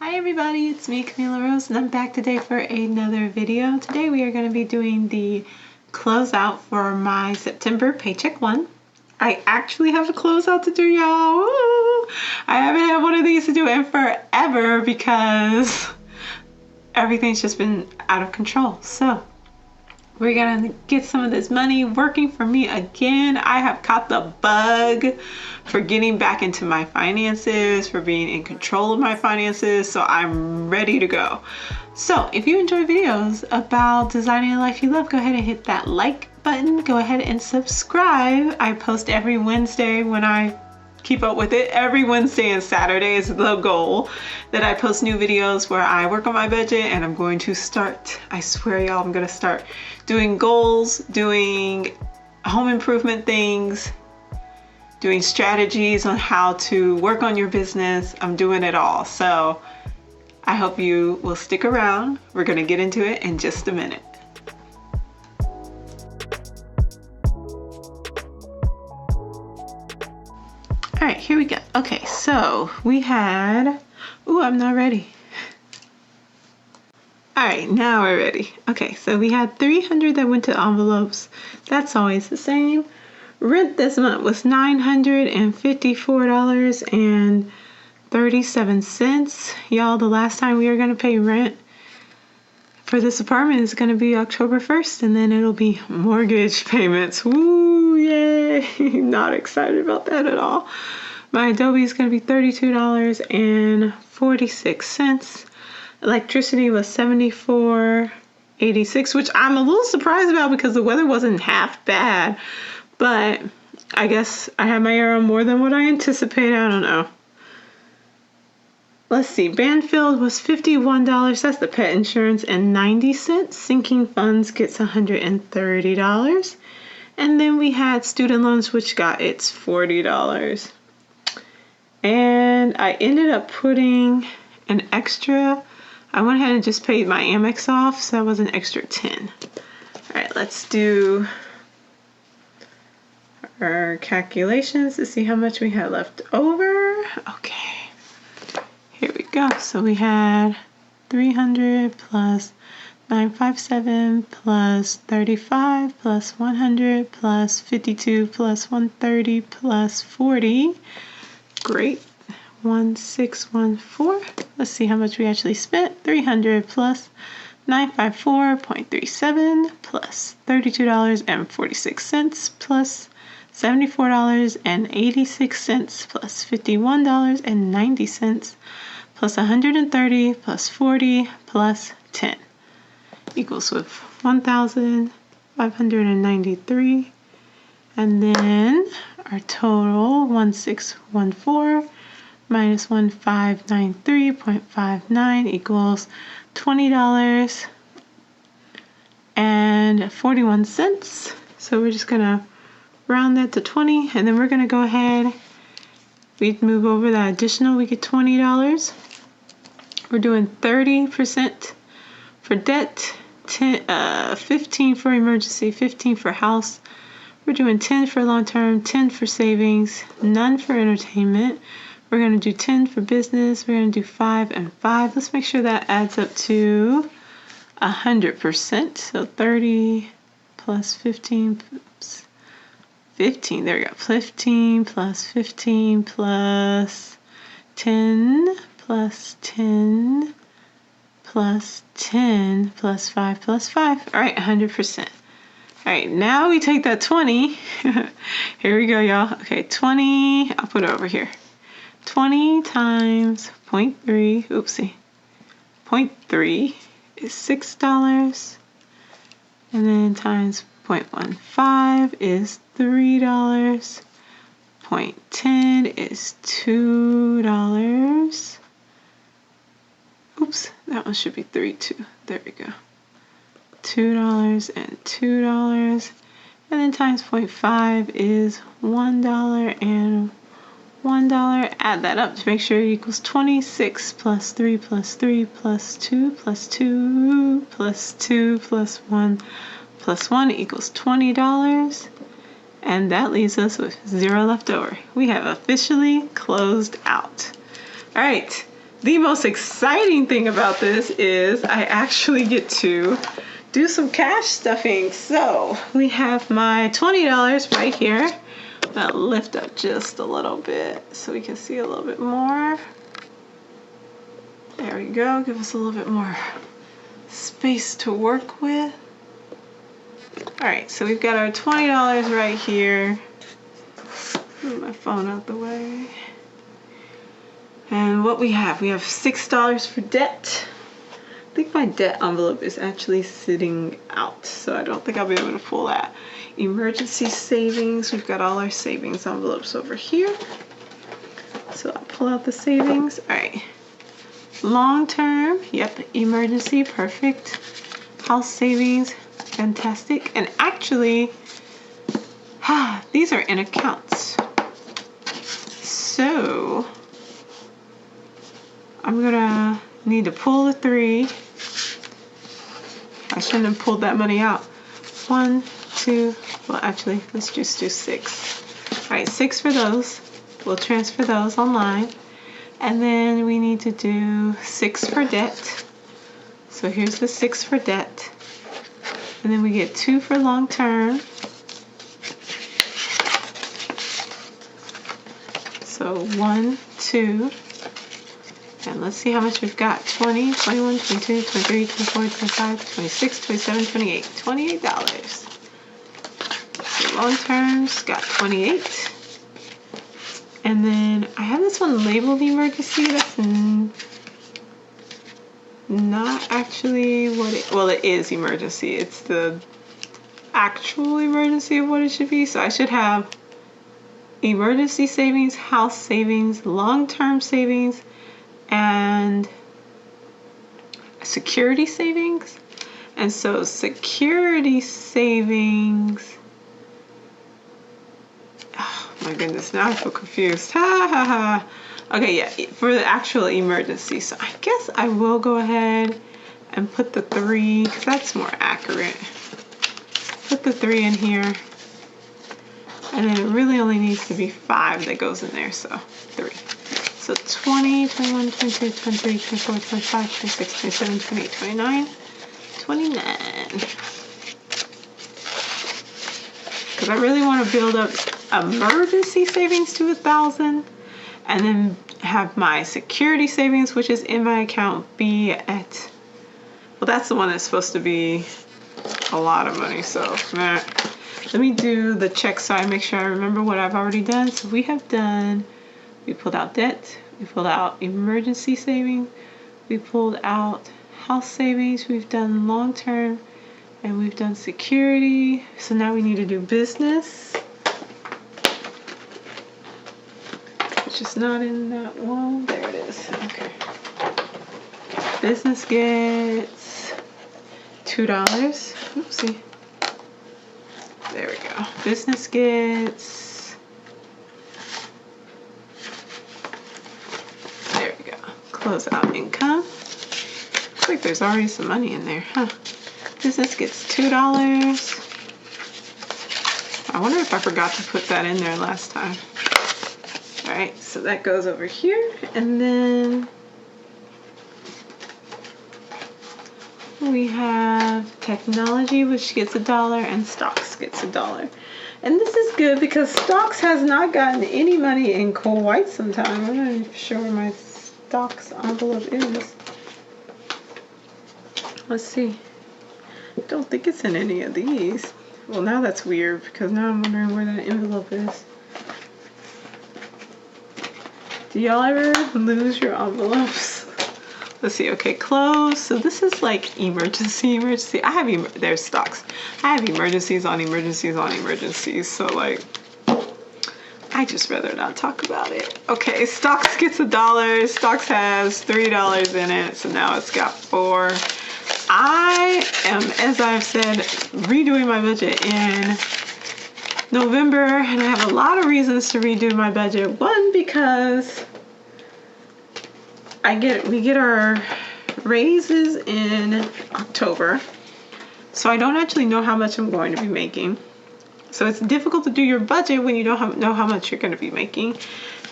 Hi everybody, it's me, Mila Rose, and I'm back today for another video. Today we are going to be doing the closeout for my September Paycheck 1. I actually have a closeout to do, y'all. Woo! I haven't had one of these to do in forever because everything's just been out of control. So we're gonna get some of this money working for me again. I have caught the bug for getting back into my finances, for being in control of my finances, so I'm ready to go. So if you enjoy videos about designing a life you love, go ahead and hit that like button. Go ahead and subscribe. I post every Wednesday when I keep up with it. Every Wednesday and Saturday is the goal that I post new videos where I work on my budget, and I'm going to start, I swear y'all, I'm gonna start doing goals, doing home improvement things, doing strategies on how to work on your business. I'm doing it all. So I hope you will stick around. We're gonna get into it in just a minute. All right, here we go. Okay, so we had, I'm not ready. All right, now we're ready. Okay, so we had $300 that went to envelopes. That's always the same. Rent this month was $954.37. Y'all, the last time we were gonna pay rent for this apartment is gonna be October 1st, and then it'll be mortgage payments. Woo, yay! Not excited about that at all. My Adobe is gonna be $32.46. Electricity was $74.86, which I'm a little surprised about because the weather wasn't half bad, but I guess I had my air on more than what I anticipated. I don't know. Let's see, Banfield was $51. That's the pet insurance, and 90 cents. Sinking funds gets $130. And then we had student loans, which got its $40. And I ended up putting an extra, I went ahead and just paid my Amex off, so that was an extra 10. All right, let's do our calculations to see how much we had left over. Okay, here we go. So we had 300 plus 957 plus 35 plus 100 plus 52 plus 130 plus 40. Great. 1614. Let's see how much we actually spent. 300 plus 954.37 plus $32.46 plus $74.86 plus $51.90 plus 130 plus 40 plus 10 equals with 1,593. And then our total 1614 minus 1593.59 equals $20.41. So we're just gonna round that to 20, and then we're gonna go ahead, we move over that additional, we get $20. We're doing 30% for debt, 15 for emergency, 15 for house. We're doing 10 for long-term, 10 for savings, none for entertainment. We're going to do 10 for business. We're going to do 5 and 5. Let's make sure that adds up to 100%. So 30 plus 15, oops, 15. There we go. 15 plus 15 plus 10 plus 10 plus 10 plus 5 plus 5. All right, 100%. All right, now we take that 20. Here we go, y'all. Okay, 20. I'll put it over here. 20 times 0.3, oopsie, 0.3 is $6, and then times 0.15 is $3, 0.10 is $2, oops, that one should be 3 too, there we go, $2 and $2, and then times 0.5 is $1 and $1. Add that up to make sure it equals 26 plus 3 plus 3 plus 2 plus 2 plus 2 plus 1 plus 1 equals $20. And that leaves us with 0 left over. We have officially closed out. All right, the most exciting thing about this is I actually get to do some cash stuffing. So we have my $20 right here. I'm gonna lift up just a little bit so we can see a little bit more. There we go, give us a little bit more space to work with. All right, so we've got our $20 right here. Move my phone out the way. And what we have $6 for debt. I think my debt envelope is actually sitting out, so I don't think I'll be able to pull that. Emergency savings, we've got all our savings envelopes over here. So I'll pull out the savings. All right. Long term, yep, emergency, perfect. House savings, fantastic. And actually, these are in accounts. So I'm gonna need to pull the 3. I shouldn't have pulled that money out. 1, 2, well actually, let's just do 6. All right, 6 for those. We'll transfer those online. And then we need to do 6 for debt. So here's the 6 for debt. And then we get 2 for long term. So 1, 2. And let's see how much we've got. 20, 21, 22, 23, 24, 25, 26, 27, 28. $28. So long terms got 28. And then I have this one labeled emergency. That's not actually what it, well, it is emergency. It's the actual emergency of what it should be. So I should have emergency savings, house savings, long-term savings, and security savings. And so security savings, oh my goodness, now I feel confused. Ha ha ha. Okay, yeah, for the actual emergency. So I guess I will go ahead and put the 3, because that's more accurate. Put the 3 in here. And then it really only needs to be 5 that goes in there, so 3. So 20, 21, 22, 23, 24, 25, 26, 27, 28, 29, 29. Because I really want to build up emergency savings to 1,000, and then have my security savings, which is in my account, be at, well, that's the one that's supposed to be a lot of money. So let me do the check so I make sure I remember what I've already done. So we pulled out debt, we pulled out emergency savings, we pulled out house savings, we've done long term, and we've done security. So now we need to do business, which is not in that one. There it is. Okay. Business gets $2. Oopsie. There we go. Business gets, there we go. Closeout income. Looks like there's already some money in there, huh? Business gets $2. I wonder if I forgot to put that in there last time. All right, so that goes over here, and then we have technology, which gets $1, and stocks gets $1. And this is good because stocks has not gotten any money in quite some time. I'm not even sure where my stocks envelope is. Let's see. I don't think it's in any of these. Well, now that's weird because now I'm wondering where that envelope is. Do y'all ever lose your envelopes? Let's see. Okay, close. So this is like emergency. I have there's stocks. I have emergencies on emergencies on emergencies. So like, I just rather not talk about it. Okay, stocks gets $1. Stocks has $3 in it. So now it's got 4. I am, as I've said, redoing my budget in November, and I have a lot of reasons to redo my budget. One, because we get our raises in October, so I don't actually know how much I'm going to be making. So it's difficult to do your budget when you don't know how much you're going to be making.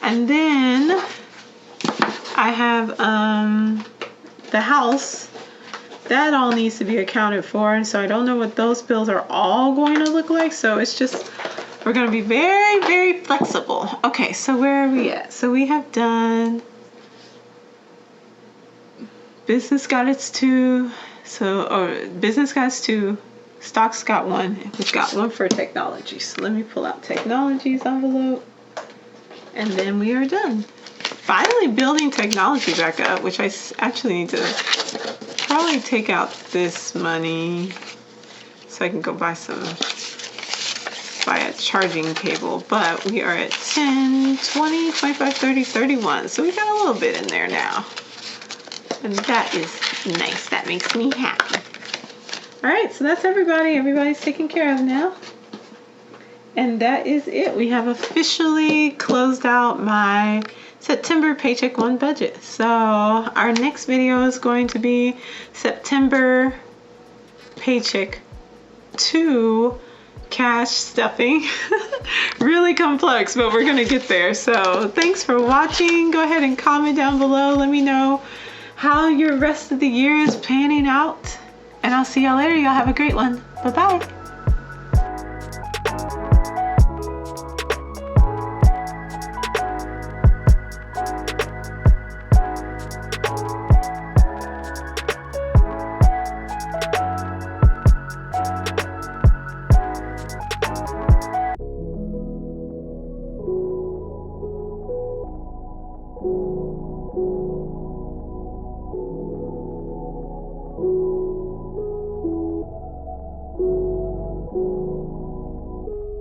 And then I have the house. That all needs to be accounted for, and so I don't know what those bills are all going to look like. So it's just, we're going to be very, very flexible. Okay, so where are we at? So we have done business got its 2, business got its 2, stocks got 1, we've got 1 for technology. So let me pull out technology's envelope, and then we are done. Finally building technology back up, which I actually need to probably take out this money so I can go buy a charging cable. But we are at 10, 20, 25, 30, 31. So we got a little bit in there now. And that is nice. That makes me happy. All right, so that's everybody. Everybody's taken care of now. And that is it. We have officially closed out my September Paycheck 1 budget. So our next video is going to be September Paycheck 2 cash stuffing. Really complex, but we're gonna get there. So thanks for watching. Go ahead and comment down below. Let me know how your rest of the year is panning out. And I'll see y'all later. Y'all have a great one. Bye-bye.